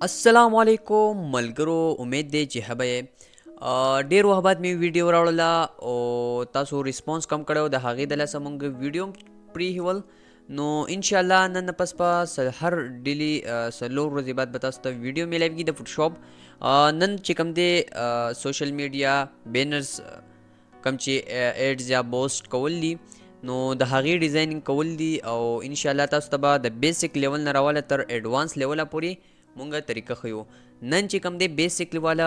السلام علیکم ملګرو، امید دی چې ښه به یې. ډېر وخت بعد مې ویډیو راوړله او تاسو ریسپانس کم کړی د هغې د لاسه مونږ ویډیو هم پرېښول. نو انشاءالله نن نه پس به هر ډیلي څلور ورځې بعد به تاسو ته ویډیو میلاویږي د فوټوشاپ. نن چې کوم دی سوشل میډیا بینرز کم چې ایډز یا بوسټ کول دي نو د هغې ډیزاینینګ کول دي او انشاءالله تاسو ته به د بیسک لیول نه راواله تر ایډوانس لیوله پورې مونږه طریقه ښیو. نن چې کوم دی بیسک والا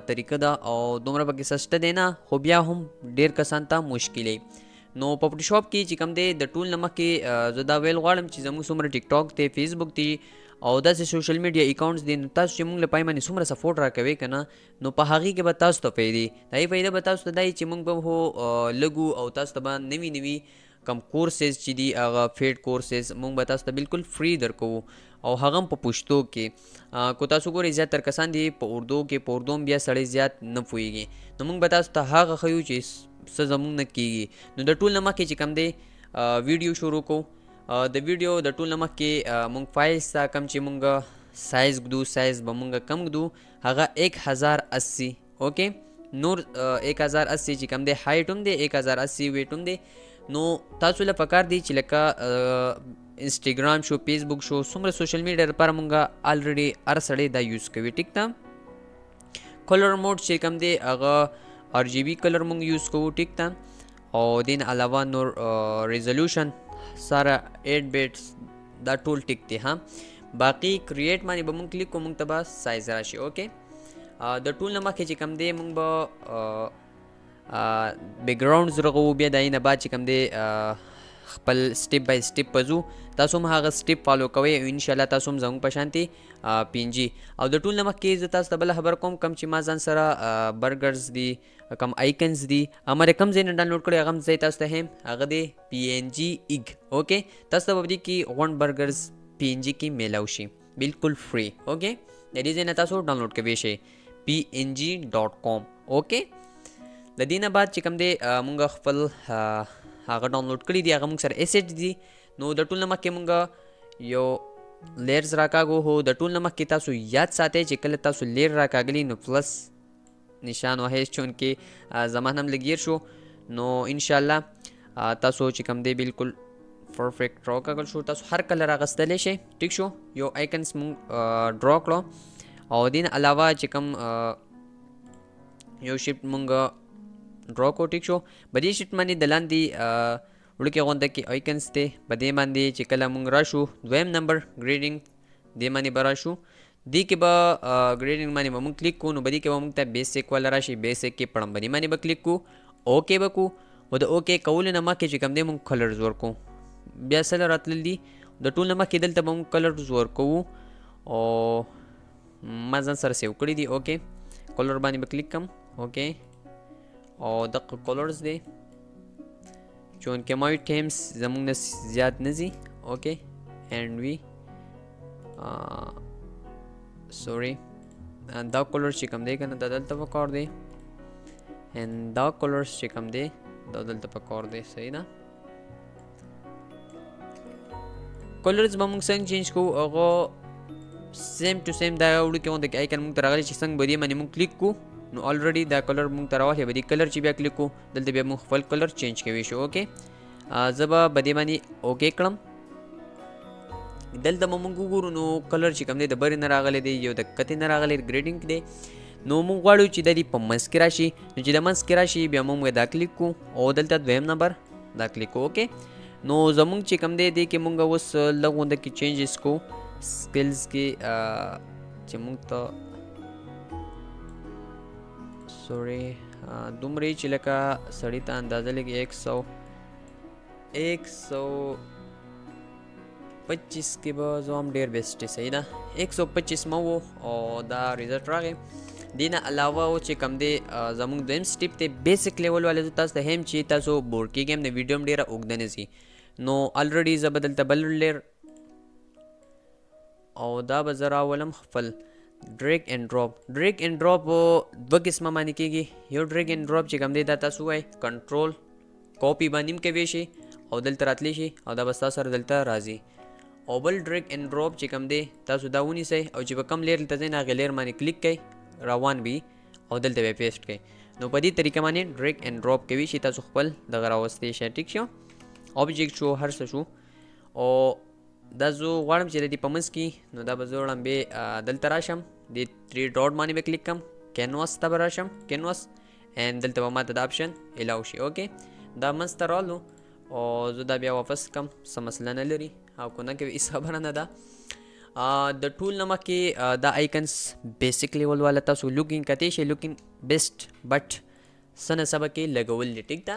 طریقه ده او دومره پکې سسته دی نه، خو بیا هم ډیر کسان ته مشکل نو په فوټوشاپ کې چې کوم دی د ټول نه مخکې زه دا ویل غواړم چې زموږ څومره ټیک ټاک دی، فیسبوک دی او داسې سوشل میډیا اکاونټس دي، نو تاسو چې مونږ له پای باندې څومره سپورټ راکوئ که نه، نو په هغې کې به تاسو ته فایدې د هغې فایده به تاسو ته دا چې مونږ به هو لږو او تاسو ته به نوي نوي کم کورسز چې دي هغه فیډ کورسز مونږ به تاسو ته بالکل فری درکوو او هغه هم په پښتو کې. کو تاسو ګورئ زیاتره کسان دي په اردو کې، په اردو هم بیا سړی زیات نه پوهېږي، نو موږ به تاسو ته هغه ښیو چې څه زموږ نه کېږي. نو د ټول نه مخکې چې کوم دی ویډیو شروع کوو. د ویډیو د ټول نه مخکې مونږ فایلز ته کم چې مونږ سایز ږدو، سایز به مونږ کم ږدو، هغه 1080 اوکې. نور 1080 چې کوم دی هایټ هم دی، 1080 ویټ هم دی. نو تاسو له پکار دی چې لکه انسټاګرام شو، فیسبوک شو، څومره سوشل میډیا لپاره مونږه الریډي هر سړی دا یوز کوي. ټیک ده. کلر موډ چې کوم دی هغه RGB کلر مونږ یوز کوو. ټیک ده. او دین علاوه نور ریزولوشن سره 8 بیټس دا ټول ټیک دی. ها باقي کریټ باندې به مونږ کلیک کوو، مونږ ته به سایز راشي. اوکې. د ټول نه مخکې چې کوم دی مونږ به بیکګراوندز رغوو، بیا د هغې نه بعد چې کوم دی خپل سټیپ بای سټیپ په ځو. تاسو هم هغه سټیپ فالو کوئ او انشاءالله تاسو هم زموږ په شانتې پینجي. او د ټول نه مخکې زه تاسو ته بله خبر کوم، کم چې ما ځان سره برګرز دي، کم آیکنز دي، هغه د کوم ځای نه ډاونلوډ کړی هغه هم ځای تاسو ته ښیم. هغه دی PNG ایګ. اوکې. تاسو ته به دې کې غونډ برګرز PNG کې میلاو شي بالکل فری. اوکې. د دې ځای نه تاسو ډاونلوډ کولی شئ PNG.com. اوکې. د دې نه بعد چې کوم دی مونږ خپل هغه ډاونلوډ کړي دي، هغه مونږ سره ایسیټ دي. نو د ټول نه مخکې مونږ یو لیرز راکاږو. هو د ټول نه مخکې تاسو یاد ساتئ چې کله تاسو لیر راکاږلي نو پلس نشان وهئ، چونکې زما هم لګیر شو. نو انشاءالله تاسو چې کوم دی بالکل پرفیکټ راکاږل شو. تاسو هر کلر اخیستلی شئ. ټیک شو. یو آیکنس مونږ ډرا کړو او دین علاوه چې کوم یو شیپ مونږ ډرا کو. ټیک شو. په دې شیټ باندې د لاندې وړوکې غونډه کې آیکنس دی، په دې باندې چې کله مونږ راشو دویم نمبر ګریډینګ دې باندې به راشو. دې کې به ګریډینګ باندې به مونږ کلیک کوو. نو په دې کې به مونږ ته بیسک والا راشي. بیسک کې پړمبني باندې به کلیک کوو. اوکې به کوو. او د اوکې کولو نه مخکې چې کوم دی مونږ کلرز ورکوو. بیا سره راتلل دي د ټول نه مخکې دلته به مونږ کلرز ورکوو او ما ځان سره سیو کړي دي. اوکې. کلر باندې به کلیک کم. اوکې. او دغه کلرز دی چونکې مایټ ټیمز زمونږ نه زیات نه ځي. اوکې. اینډ وی سوري دا کلر چې کوم دی که نه دا دلته پکار دی، اینډ دا کلرز چې کوم دی دا دلته پکار دی. صحیح ده. کلرز به مونږ څنګه چینج کوو، هغه سیم ټو سیم دا وړوکې غونډه کې آیکن مونږ ته راغلی چې څنګه به دې باندې مونږ کلیک کوو. نو الریډي دا کلر مونږ ته راوخی، به دې کلر چې بیا کلیک کوو دلته بیا مونږ خپل کلر چینج کوی شو. اوکې. زه به په دې باندې اوکې کړم. دلته به مونږ وګورو نو کلر چې کوم دی د برې نه راغلی دی، یو د کتې نه راغلی ګریډینګ دی. نو مونږ غواړو چې دا دې په منځ کې راشي. نو چې د منځ کې راشي بیا مونږ دا کلیک کوو او دلته دویم نمبر دا کلیک کوو. اوکې. نو زمونږ چې کوم دی دې کې مونږ اوس لږ غونډه کې چینجز کوو. سکلز کې چې مونږ ته سوري دومره چې لکه سړی ته اندازه لګي 125 کې به زه هم ډېر بیسټ دی. صحیح ده. 125 مو و او دا ریزلټ راغی. دې نه علاوه چې کوم دی زمونږ دویم سټیپ دی بیسک لیول والا. زه تاسو ته هم چې تاسو بور کېږئ هم د ویډیو هم ډېره اوږده نه ځي. نو الریډي زه به دلته بل لیر او دا به زه راولم خپل ډریګ اینډ ډراپ. ډریګ اینډ ډراپ دوه قسمه باندې کېږي. یو ډریګ اینډ ډراپ چې کوم دی دا تاسو وایئ کنټرول کاپي باندې هم کوی شئ او دلته راتلی شي او دا به ستا سره دلته راځي. او بل ډریګ اینډ ډراپ چې کوم دی تاسو دا ونیسئ او چې په کم لیر ته ځئ هغې لیر باندې کلیک کړئ روان وي او دلته به پیسټ کړئ. نو په دې طریقه باندې ډریګ اینډ ډراپ کوي چې تاسو خپل دغه راوستی شئ. ټیک شو آبجیکټ شو هر څه شو او دا زه غواړم چې د دې په منځ کې نو دا به زه وړم بې دلته راشم د 3 ډاټ باندې به کلیک کړم کینواس ته به راشم کینواس اینډ دلته به ماته دا آپشن الاو شي. اوکې دا منځ ته رالو او زه دا بیا واپس کم څه مسله نه لري او که نه کوي هېڅ خبره نه ده. د ټول نه مخکې دا آیکنس بیسک لیول والا تاسو لوکینګ کتی شئ لوکینګ بیسټ بټ څه نه څه به کې لګول دي. ټیک ده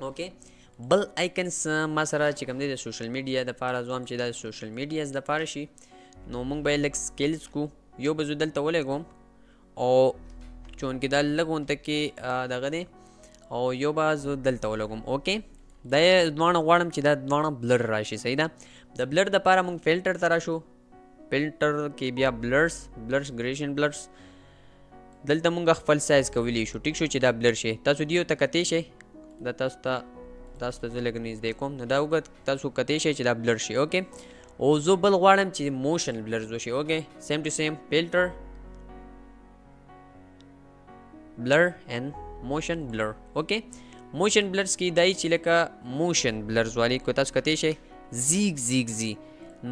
اوکې بل آیکنس ما سره چې کوم دی د سوشل میډیا دپاره زه وایم چې دا د سوشل میډیاز دپاره شي نو موږ به یې لږ سکیلز کو یو به زه دلته ولګوم او چونکې دا لږ غونته کې دغه دی او یو به زه دلته ولګوم. اوکې دا یې دواړه غواړم چې دا دواړه بلر راشي. صحیح ده د بلر دپاره موږ فلټر ته راشو فلټر کې بیا بلرس ګریشن بلرس دلته موږ خپل سایز کولی شو. ټیک شو چې دا بلر شي تاسو دیو ته کتی شئ دا تاسو ته زه لږ نږدې کوم نو دا وګت تاسو کتی شئ چې دا بلر شي. اوکې او زه بل غواړم چې موشن بلرز وشي. اوکې سیم ټو سیم فلټر بلر اینڈ موشن بلر. اوکې موشن بلرز کې دای چې لکه موشن بلرز والی کو تاسو کتی شئ زیګ زیګ زی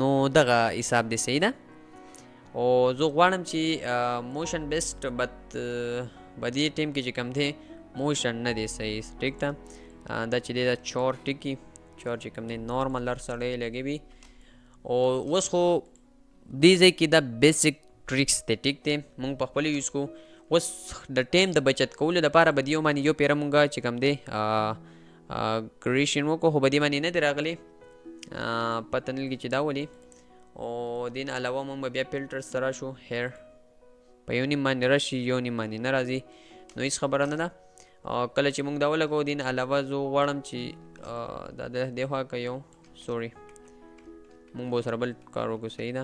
نو دغه حساب دی. صحیح ده او زه غواړم چې موشن بیسټ بت په دې ټیم کې چې کوم دی موشن نه دی صحیح. ټیک ده دا چې دی دا چور ټیکي چور چې کوم دی نارمل هر سړی لګوي او اوس خو دې ځای کې دا بیسک ټریکس دی. ټیک دی موږ په خپل یوز کو اوس د ټیم د بچت کولو دپاره به دیو باندې یو پیره مونږ چې کوم دی کریشن وکړو خو به دې باندې نه دی راغلی پته نه لګي چې دا ولې او دین علاوه موږ به بیا فلټرز ته راشو هیر په یو نیم باندې راشي یو نیم باندې نه راځي نو هېڅ خبره نه ده. کله چې موږ دا ولګو دین علاوه زه غواړم چې دا د دې خوا که یو سوري موږ به سره بل کار وکړو. صحیح ده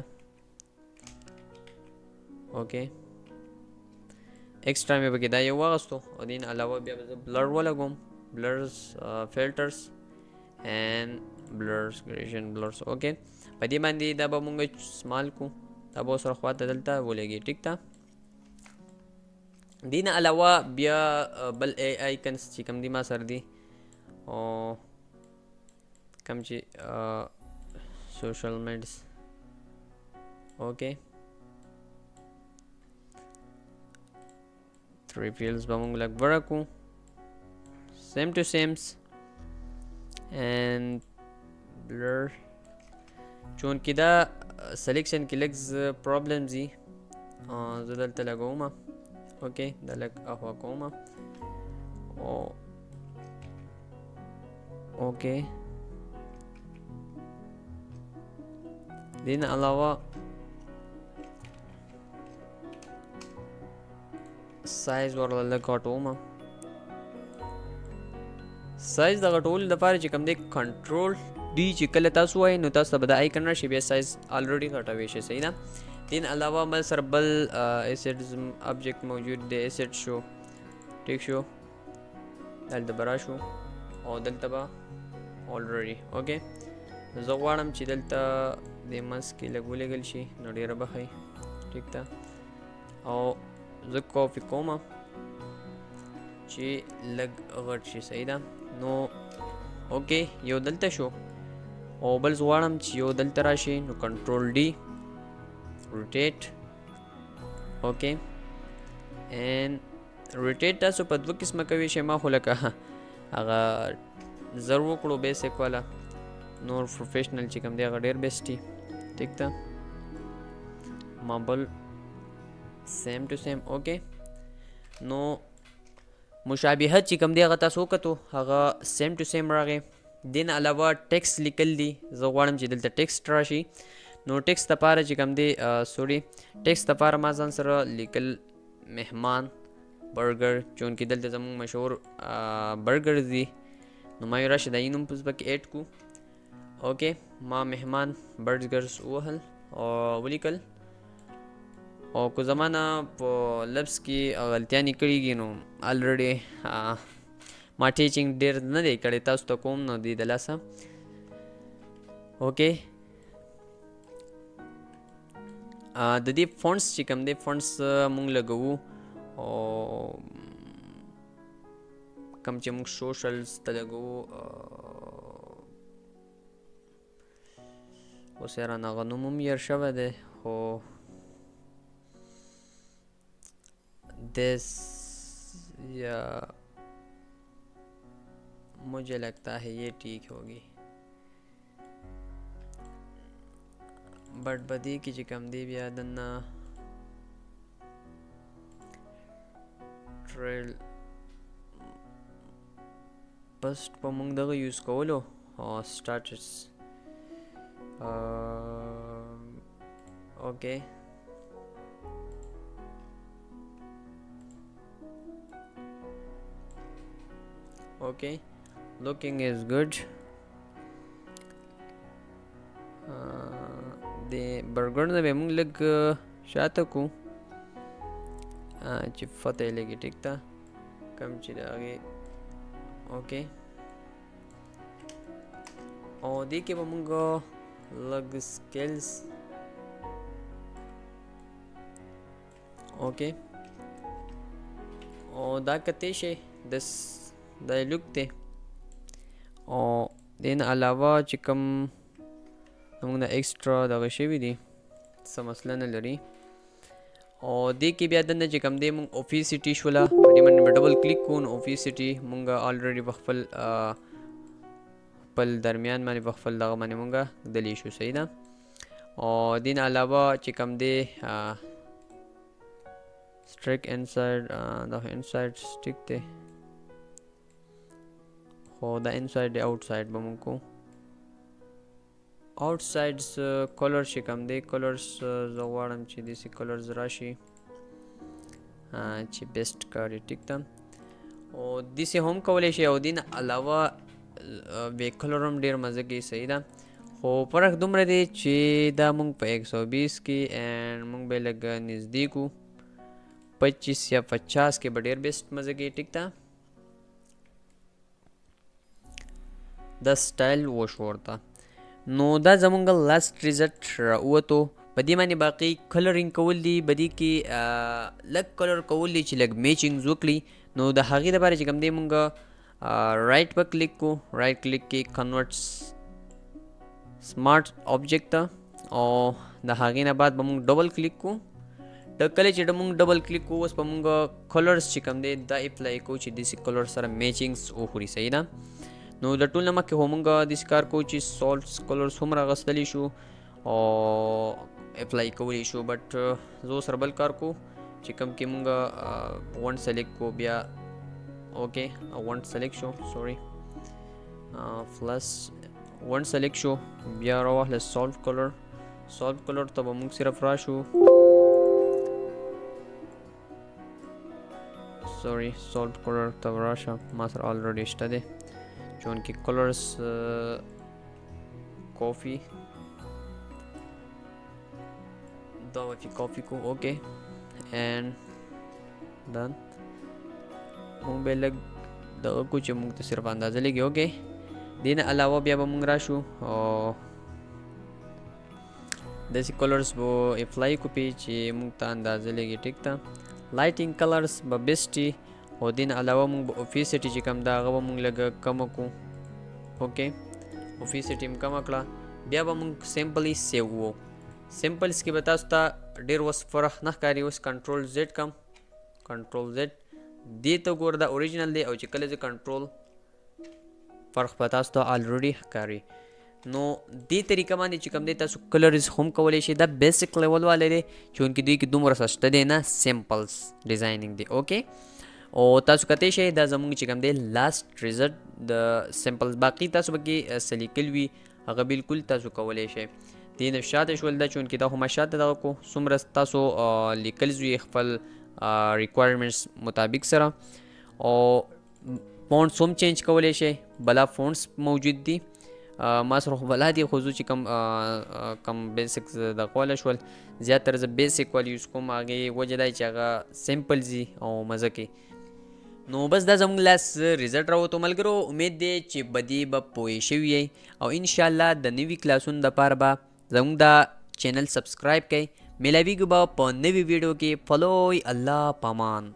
اوکې ایکسټرا مې پکې دا یو واغستو او دین علاوه بیا به زه بلر ولګوم بلرز فلټرز اینڈ بلرز ګریشن بلرز. اوکې په دې باندې دا به مونږ سمال کو دا به سره خواته دلته ولګي. ټیک ده دین علاوه بیا بل آیکنس چې کوم دي ما سره دي او کوم چې سوشل میډز. اوکې 3 fields به مونږ لږ ورکو سیم ټو سیمز اینڈ بلر چونکې دا سلیکشن کې لږ پرابلم دي زه دلته لګوم. اوکې دا لږ اخوا کوم او اوکې دین علاوه سایز ورله لږ غټوم سایز د غټولو لپاره چې کوم دی کنټرول ډي چې کله تاسو وایئ نو تاسو ته به د آیکن راشي بیا سایز الریډي غټوی شي. صحیح ده دین علاوه بل سره بل ایسیډز ابجیکټ موجود دی ایسیډ شو. ټیک شو دلته به راشو او دلته به الریډي. اوکې زه غواړم چې دلته د منځ کې لږ ولګل شي نو ډېره به ښه ټیک ده او زه کاپي کوم چې لږ غټ شي. صحیح ده نو اوکې یو دلته شو او بل زه غواړم چې یو دلته راشي نو کنټرول ډي روټیټ. اوکې اینډ روټیټ تاسو په دوه قسمه کوي شئ ما خو لکه هغه زر وکړو بیسک والا نور پروفیشنل چې کوم دی هغه ډېر بیسټ دي. ټیک ده ما بل سیم ټو سیم. اوکې نو مشابهت چې کوم دی هغه تاسو وکتو هغه سیم ټو سیم راغی. دین علاوه ټیکس لیکل دي زه غواړم چې دلته ټیکسټ راشي نو ټیکس دپاره چې کوم دی سوري ټیکس دپاره ما ځان سره لیکل مهمان برګر چونکې دلته زموږ مشهور برګرز دي نو ما یو راشي دا یې نوم پس پکې ایډ کو. اوکې ما مهمان برګرز ووهل او ولیکل او که زمانه په لفظ کې غلطیانې کړي نو الریډي ما ټیچینګ ډېر نه دی کړی تاسو ته کوم نو دی د لاسه اوکې د دې فونټس چې کوم دی فونټس مونږ لګوو او کوم چې مونږ سوشلز ته لګوو اوس یې رانه هغه نوم هم هېر شوی دی خو this یا मुझे लगता है ये ठीक होगी बट بدی کې چې کم دی بیا دنه ټریل پسټ په موږ دغه یوز کولو سټاټس اوکې okay looking is good د برګر نه به موږ لږ شاته کو چې فتح لګي ټیک تا کم چې دا هغه اوکې او دې کې به موږ لږ سکلز اوکې او دا کته شي دا لوک دی او دین علاوه چې کوم موږ نه ایکسترا دغه شوي دي څه مسله نه لري او دې کې بیا دنه چې کوم دی موږ اوفیسټي شوله په دې باندې ډبل کلیک کوو نو اوفیسټي موږ الریډي په خپل درمیان باندې په خپل دغه باندې موږ دلی شو صحیح ده او دین علاوه چې کوم دی سټریک انساید دا انساید سټیک دی خو دا انساید دی آوټساید به موږ کو آوټسایډز کلر چې کوم دی کلرز زه غواړم چې داسې کلرز راشي چې بیسټ کاري ټیک ده او داسې هم کولی شي او دین علاوه وی کلر هم ډېر مزه کوي صحیح ده خو فرق دومره دی چې دا موږ په 120 کې اینډ موږ به لږ نږدې کو 25 یا 50 کې به ډېر بیسټ مزه کوي ټیک ده دا سټایل وشو ورته نو دا زمونږ لاست ریزلټ راووتو په دې باندې باقي کلرینګ کول دي په دې کې لږ کلر کول دي چې لږ میچنګز وکړي نو د هغې دپاره چې کوم دی مونږ رایټ په کلیک کو رایټ کلیک کې کنورټ سمارټ آبجیکټ ته او د هغې نه بعد به مونږ ډبل کلیک کو کله چې مونږ ډبل کلیک کو اوس به مونږ کلرز چې کوم دی دا اپلای کو چې داسې کلر سره میچنګز وخوري صحیح ده نو د ټول نه مخکې خو مونږ داسې کار کوو چې سالټس کلرز هم راغستلی شو او اپلای کولی شو بټ زه اوس بل کار کو چې کوم کې مونږ ون سلیکټ کو بیا اوکې ون سلیکټ شو سوري پلس ون سلیکټ شو بیا راواخله سالټ کلر ته به مونږ صرف راشو سوري سالټ کلر ته راشه ما سره آلریډي شته دی چونکه کلرز کافی دا وفي کافی کو اوکې اینڈ دن مونږ به لږ دغه کو چې مونږ ته صرف اندازه لګي اوکې دې نه علاوه بیا به مونږ راشو او داسې کلرز به اپلای کو پې چې مونږ ته اندازه لګي ټیک ده لایټینګ کلرز به بیسټ وي او دین علاوه مونږ به اوفیسټي چې کوم دا هغه به مونږ لږ کمه کو اوکې اوفیسټي هم کمه کړه بیا به مونږ سمپلی سیو وو سمپلز کې به تاسو ته ډېر اوس فرق نه ښکاري اوس کنټرول زیډ کم کنټرول زیډ دې ته ګوره دا اوریجنل دی او چې کله زه کنټرول فرق به تاسو ته الریډي ښکاري نو دې طریقه باندې چې کوم دی تاسو کلرز هم کولی شئ دا بیسک لیول والی دی چونکې دوی کې دومره سسته دی نه سمپلز ډیزاینینګ دی اوکې او تاسو کتی شئ دا زموږ چې کوم دی لاست ریزلټ د سمپلز باقي تاسو به کې څه لیکل وي هغه بالکل تاسو کولی شئ دې نه شاته شول دا چونکې دا خو ما شاته دغه کو څومره تاسو لیکلز وي خپل ریکوایرمنټس مطابق سره او فونټس هم چینج کولی شئ بلا فونټس موجود دي ما سره خو بلا دي خو زه چې کم بیسک دغه والا شول زیاتره زه بیسک والا یوز کوم هغې وجه دا چې هغه سمپل ځي او مزه کوي نو بس دا زموږ لاس ریزلټ راووتو ملګرو. امید دی چې بدی به پوه شوي یئ او انشاءالله د نوي کلاسونو دپاره به زموږ دا چینل سبسکرایب کړئ. میلاویږو به په نوي ویډیو کې. فالوی الله پامان.